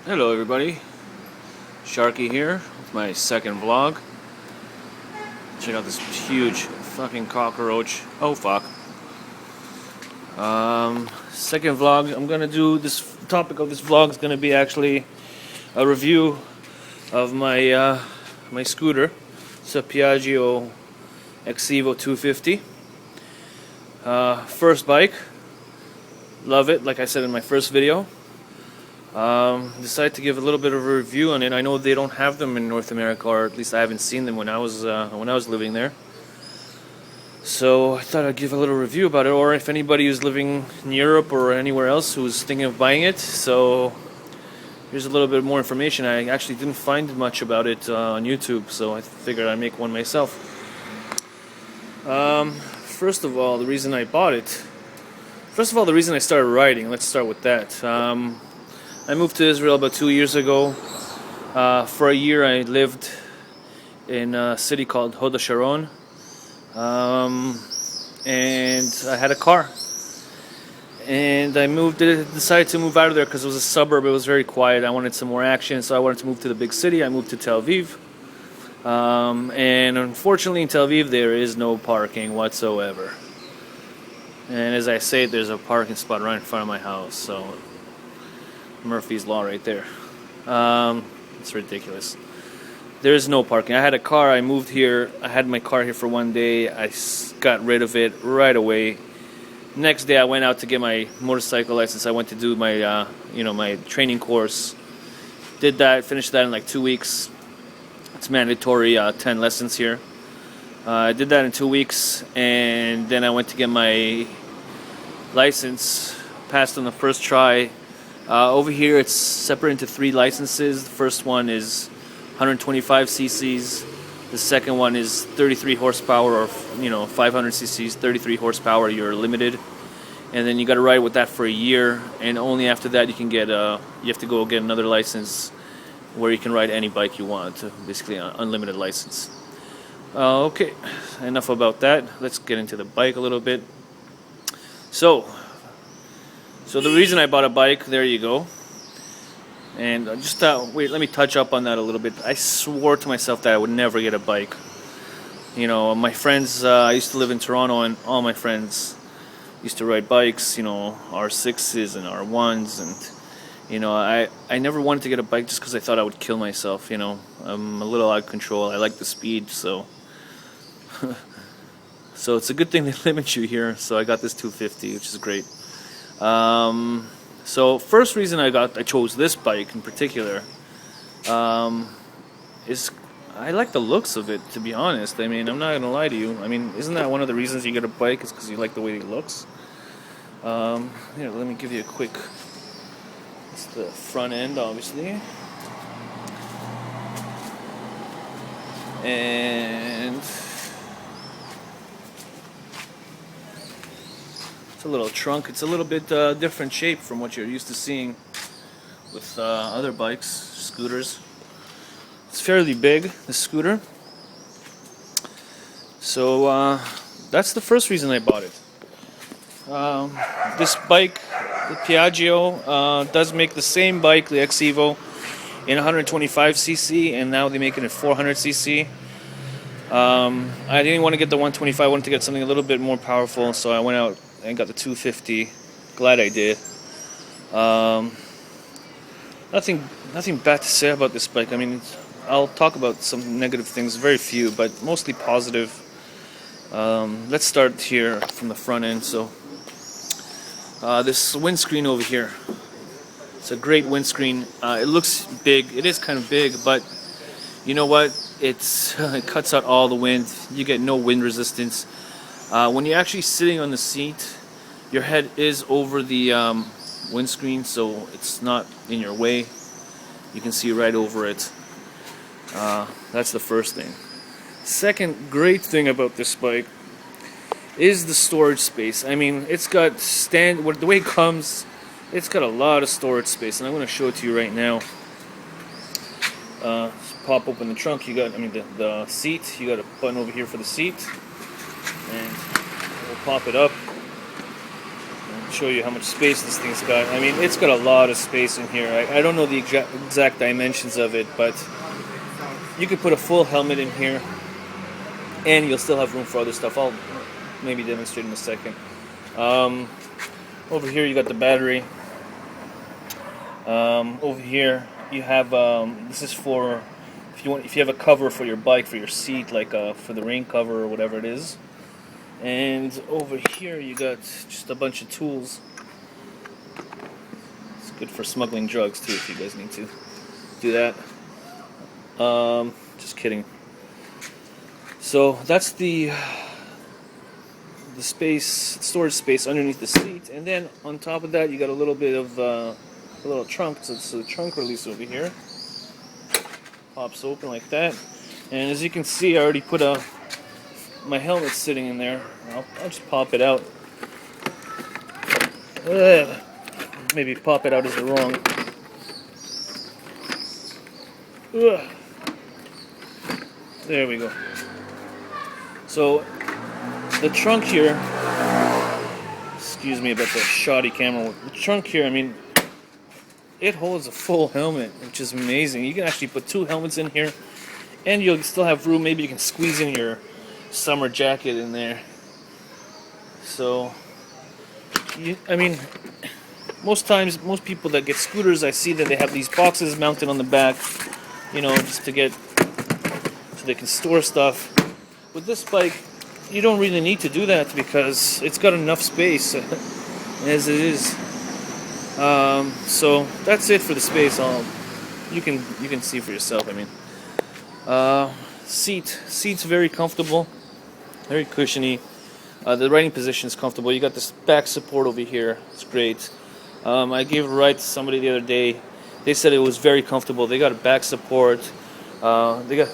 Hello everybody, Sharky here with my second vlog. Check out this huge fucking cockroach. Oh fuck. Second vlog, I'm gonna do this topic of this vlog is gonna be actually a review of my my scooter. It's a Piaggio Xevo 250. First bike. Love it, like I said in my first video. Decided to give a little bit of a review on it. I know they don't have them in North America, or at least I haven't seen them when I was living there. So I thought I'd give a little review about it, or if anybody who's living in Europe or anywhere else who's thinking of buying it. So here's a little bit more information. I actually didn't find much about it on YouTube, so I figured I'd make one myself. First of all, the reason I bought it. First of all, the reason I started riding. Let's start with that. I moved to Israel about 2 years ago. For a year I lived in a city called Hod HaSharon. And I had a car. And I decided to move out of there because it was a suburb. It was very quiet. I wanted some more action, so I wanted to move to the big city. I moved to Tel-aviv. And unfortunately in Tel-aviv there is no parking whatsoever. And as I say, there's a parking spot right in front of my house, so Murphy's Law right there. It's ridiculous. There is no parking. I had a car. I moved here. I had my car here for one day. I got rid of it right away. Next day, I went out to get my motorcycle license. I went to do my, my training course. Did that. Finished that in like 2 weeks. It's mandatory. 10 lessons here. I did that in 2 weeks, and then I went to get my license. Passed on the first try. Over here it's separated into 3 licenses. The first one is 125 cc's. The second one is 33 horsepower, or 500 cc's, 33 horsepower. You're limited, and then you got to ride with that for a year, and only after that you can get you have to go get another license where you can ride any bike you want, basically an unlimited license. Okay, enough about that. Let's get into the bike a little bit. So the reason I bought a bike, there you go. And just wait, let me touch up on that a little bit. I swore to myself that I would never get a bike. My friends, I used to live in Toronto, and all my friends used to ride bikes, R6s and R1s, and I never wanted to get a bike just because I thought I would kill myself. I'm a little out of control. I like the speed, so so it's a good thing they limit you here. So I got this 250, which is great. So first reason I chose this bike in particular is I like the looks of it, to be honest. I mean, I'm not gonna lie to you. I mean, isn't that one of the reasons you get a bike, is because you like the way it looks? Here, let me give you a quick. It's the front end, obviously, and it's a little trunk. It's a little bit different shape from what you're used to seeing with other bikes, scooters. It's fairly big, this scooter. So that's the first reason I bought it. This bike, the Piaggio, does make the same bike, the Xevo, in 125cc, and now they make it in 400cc. I didn't want to get the 125. I wanted to get something a little bit more powerful, so I went out and got the 250. Glad I did. Nothing bad to say about this bike. I mean, I'll talk about some negative things, very few, but mostly positive. Let's start here from the front end. So this windscreen over here, it's a great windscreen. It looks big. It is kind of big, but you know what? It cuts out all the wind. You get no wind resistance. When you're actually sitting on the seat, your head is over the windscreen, so it's not in your way. You can see right over it. That's the first thing. Second great thing about this bike is the storage space. I mean, it's got the way it comes, it's got a lot of storage space, and I'm going to show it to you right now. Pop open the trunk. The seat. You got a button over here for the seat, and we'll pop it up. show you how much space this thing's got. I mean, it's got a lot of space in here. I don't know the exact dimensions of it, but you could put a full helmet in here, and you'll still have room for other stuff. I'll maybe demonstrate in a second. Over here you got the battery. Over here you have this is for if you have a cover for your bike, for your seat, like for the rain cover or whatever it is. And over here you got just a bunch of tools. It's good for smuggling drugs too, if you guys need to do that. Just kidding. So that's the storage space underneath the seat, and then on top of that you got a little bit of a little trunk. So it's a trunk release over here. Pops open like that, and as you can see, I already put my helmet sitting in there. I'll just pop it out. Maybe pop it out is the wrong. There we go. So the trunk here, excuse me about the shoddy camera. The trunk here, I mean, it holds a full helmet, which is amazing. You can actually put 2 helmets in here, and you'll still have room. Maybe you can squeeze in your summer jacket in there. So, I mean, most times, most people that get scooters, I see that they have these boxes mounted on the back, you know, just to get, so they can store stuff. With this bike, you don't really need to do that because it's got enough space as it is. So that's it for the space. You can see for yourself. I mean, seat's very comfortable, very cushiony. The riding position is comfortable. You got this back support over here. It's great. I gave a ride to somebody the other day. They said it was very comfortable. They got a back support. They got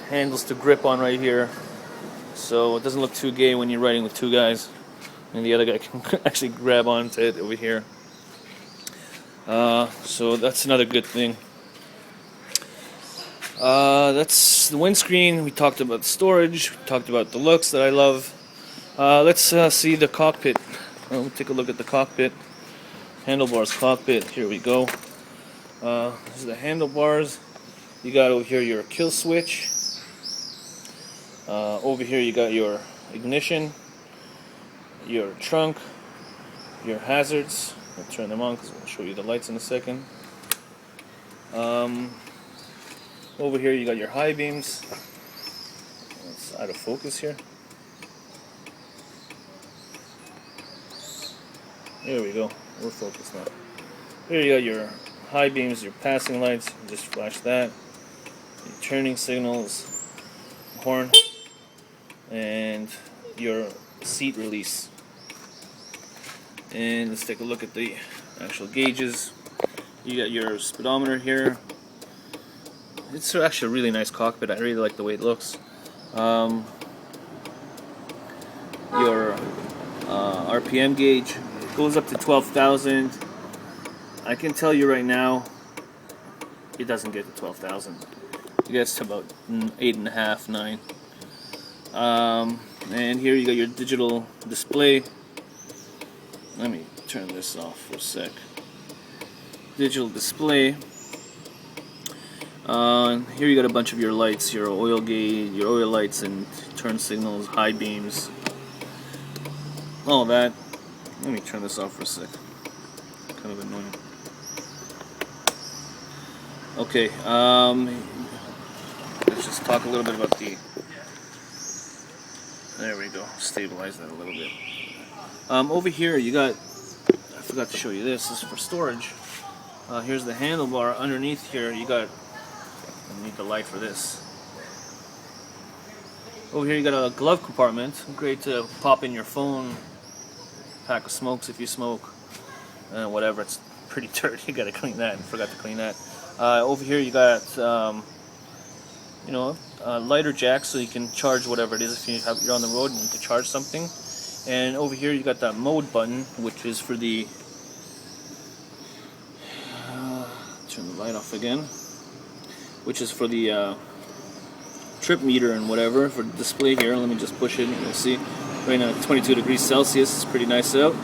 handles to grip on right here, so it doesn't look too gay when you're riding with 2 guys, and the other guy can actually grab onto it over here. So that's another good thing. That's the windscreen. We talked about storage. We talked about the looks that I love. Let's see the cockpit. We'll take a look at the cockpit. Handlebars cockpit. Here we go. This is the handlebars. You got over here your kill switch. Over here you got your ignition, your trunk, your hazards. I'll turn them on because I'll show you the lights in a second. Over here you got your high beams. It's out of focus here. There we go. We're focused now. Here you got your high beams, your passing lights. Just flash that. Your turning signals, horn, and your seat release. And let's take a look at the actual gauges. You got your speedometer here. It's actually a really nice cockpit. I really like the way it looks. Your RPM gauge goes up to 12,000. I can tell you right now, it doesn't get to 12,000. It gets to about 8.5, 9. And here you got your digital display. Let me turn this off for a sec. Digital display. Here you got a bunch of your lights, your oil gauge, your oil lights and turn signals, high beams, all that. Let me turn this off for a sec. Kind of annoying. Okay, let's just talk a little bit about the. There we go. Stabilize that a little bit. Over here you got. I forgot to show you this. This is for storage. Here's the handlebar. Underneath here you got. I need the light for this. Over here you got a glove compartment. Great to pop in your phone, pack of smokes if you smoke, whatever. It's pretty dirty. You gotta clean that. I forgot to clean that. Over here you got a lighter jack so you can charge whatever it is if you're on the road and you need to charge something. And over here you got that mode button, which is for the turn the light off again, which is for the trip meter and whatever for the display here. Let me just push it and you'll see right now 22 degrees Celsius. It's pretty nice out.